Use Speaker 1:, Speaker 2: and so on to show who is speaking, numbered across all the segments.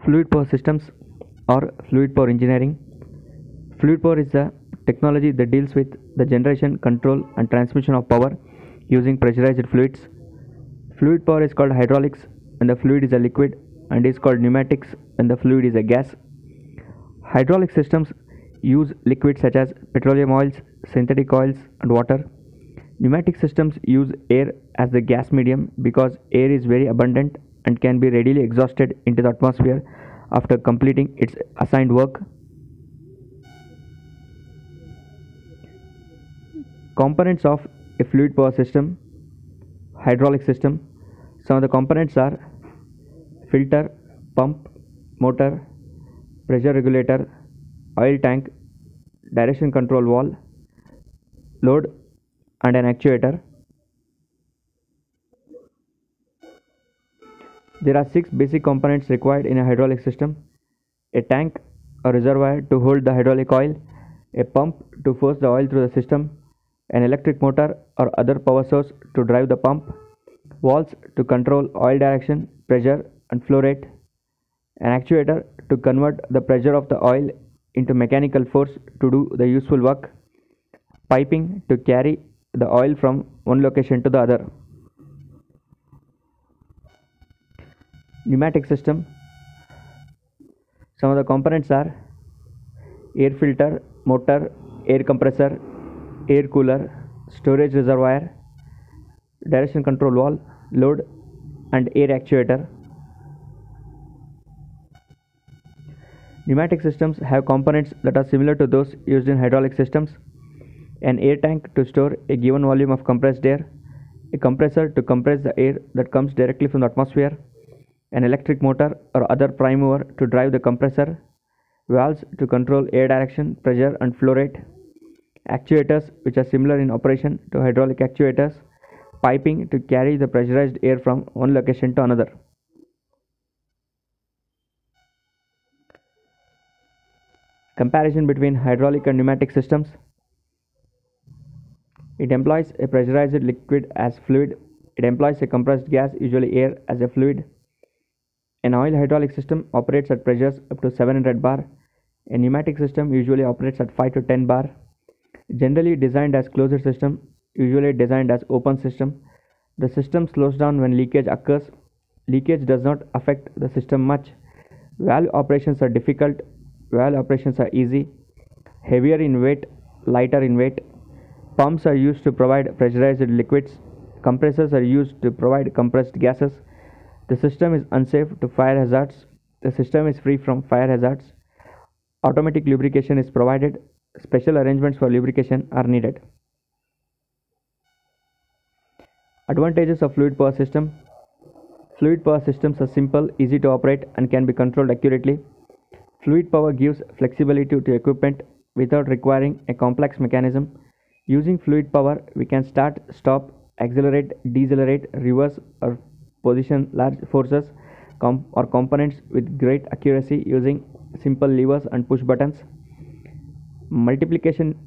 Speaker 1: Fluid power systems or fluid power engineering. Fluid power is the technology that deals with the generation, control, and transmission of power using pressurized fluids. Fluid power is called hydraulics when the fluid is a liquid, and is called pneumatics when the fluid is a gas. Hydraulic systems use liquids such as petroleum oils, synthetic oils, and water. Pneumatic systems use air as the gas medium because air is very abundant and can be readily exhausted into the atmosphere after completing its assigned work. Components of a fluid power system, hydraulic system. Some of the components are filter, pump, motor, pressure regulator, oil tank, direction control valve, load, and an actuator. There are 6 basic components required in a hydraulic system: a tank or reservoir to hold the hydraulic oil, a pump to force the oil through the system, an electric motor or other power source to drive the pump, valves to control oil direction, pressure, and flow rate, an actuator to convert the pressure of the oil into mechanical force to do the useful work, piping to carry the oil from one location to the other. Pneumatic system. Some of the components are air filter, motor, air compressor, air cooler, storage reservoir, direction control valve, load, and air actuator. Pneumatic systems have components that are similar to those used in hydraulic systems: an air tank to store a given volume of compressed air, a compressor to compress the air that comes directly from the atmosphere, an electric motor or other prime mover to drive the compressor, valves to control air direction, pressure, and flow rate, actuators which are similar in operation to hydraulic actuators, piping to carry the pressurized air from one location to another. Comparison between hydraulic and pneumatic systems. It employs a pressurized liquid as fluid. It employs a compressed gas, usually air, as a fluid. An oil hydraulic system operates at pressures up to 700 bar. A pneumatic system usually operates at 5 to 10 bar. Generally designed as closed system, usually designed as open system. The system slows down when leakage occurs. Leakage does not affect the system much. Valve operations are difficult. Valve operations are easy. Heavier in weight, lighter in weight. Pumps are used to provide pressurized liquids. Compressors are used to provide compressed gases. The system is unsafe to fire hazards. The system is free from fire hazards. Automatic lubrication is provided. Special arrangements for lubrication are needed. Advantages of fluid power system. Fluid power systems are simple, easy to operate, and can be controlled accurately. Fluid power gives flexibility to equipment without requiring a complex mechanism. Using fluid power, we can start, stop, accelerate, decelerate, reverse, or position large forces or components with great accuracy using simple levers and push buttons. Multiplication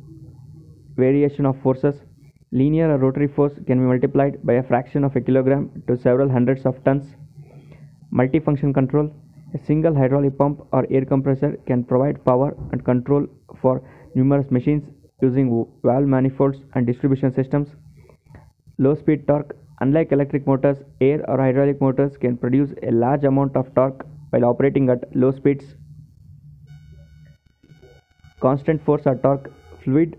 Speaker 1: variation of forces. Linear or rotary force can be multiplied by a fraction of a kilogram to several hundreds of tons. Multifunction control. A single hydraulic pump or air compressor can provide power and control for numerous machines using valve manifolds and distribution systems. Low speed torque. Unlike electric motors, air or hydraulic motors can produce a large amount of torque while operating at low speeds. Constant force or torque. Fluid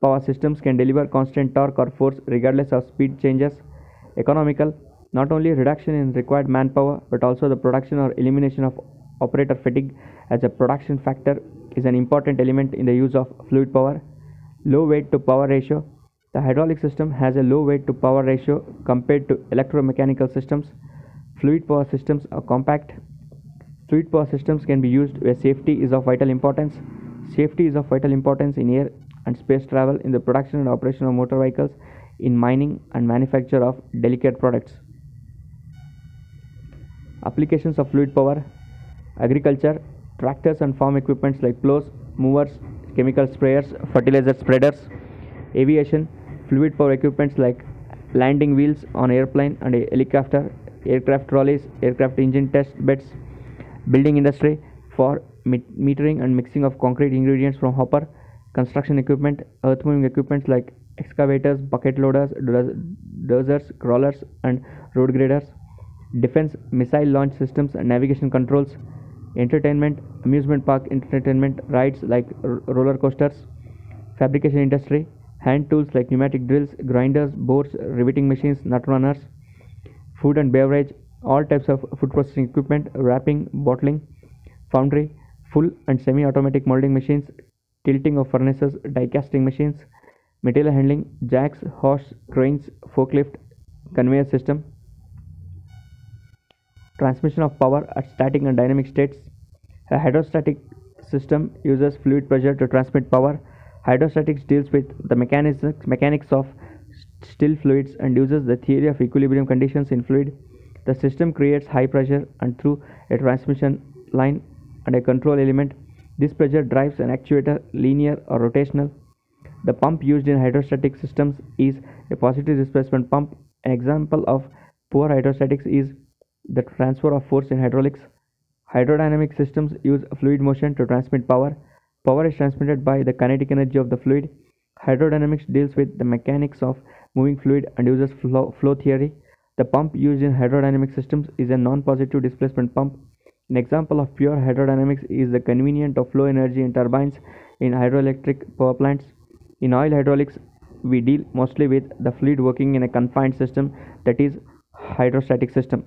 Speaker 1: power systems can deliver constant torque or force regardless of speed changes. Economical. Not only reduction in required manpower, but also the production or elimination of operator fatigue as a production factor is an important element in the use of fluid power. Low weight to power ratio. The hydraulic system has a low weight to power ratio compared to electromechanical systems. Fluid power systems are compact. Fluid power systems can be used where safety is of vital importance. Safety is of vital importance in air and space travel, in the production and operation of motor vehicles, in mining and manufacture of delicate products. Applications of fluid power. Agriculture. Tractors and farm equipments like plows, movers, chemical sprayers, fertilizer spreaders. Aviation. Fluid power equipments like landing wheels on airplane and a helicopter, aircraft trolleys, aircraft engine test beds, Building industry for metering and mixing of concrete ingredients from hopper. Construction equipment, earth moving equipment like excavators, bucket loaders, dozers, crawlers, and road graders. Defense, missile launch systems and navigation controls. Entertainment, amusement park entertainment rides like roller coasters. Fabrication industry, hand tools like pneumatic drills, grinders, bores, riveting machines, nut runners. Food and beverage, all types of food processing equipment, wrapping, bottling. Foundry, full and semi-automatic molding machines, tilting of furnaces, die casting machines. Material handling, jacks, horse, cranes, forklift, conveyor system. Transmission of power at static and dynamic states. A hydrostatic system uses fluid pressure to transmit power. Hydrostatics deals with the mechanics of still fluids and uses the theory of equilibrium conditions in fluid. The system creates high pressure and through a transmission line and a control element. This pressure drives an actuator, linear or rotational. The pump used in hydrostatic systems is a positive displacement pump. An example of poor hydrostatics is the transfer of force in hydraulics. Hydrodynamic systems use fluid motion to transmit power. Power is transmitted by the kinetic energy of the fluid. Hydrodynamics deals with the mechanics of moving fluid and uses flow theory. The pump used in hydrodynamic systems is a non-positive displacement pump. An example of pure hydrodynamics is the convenience of flow energy in turbines in hydroelectric power plants. In oil hydraulics, we deal mostly with the fluid working in a confined system, that is hydrostatic system.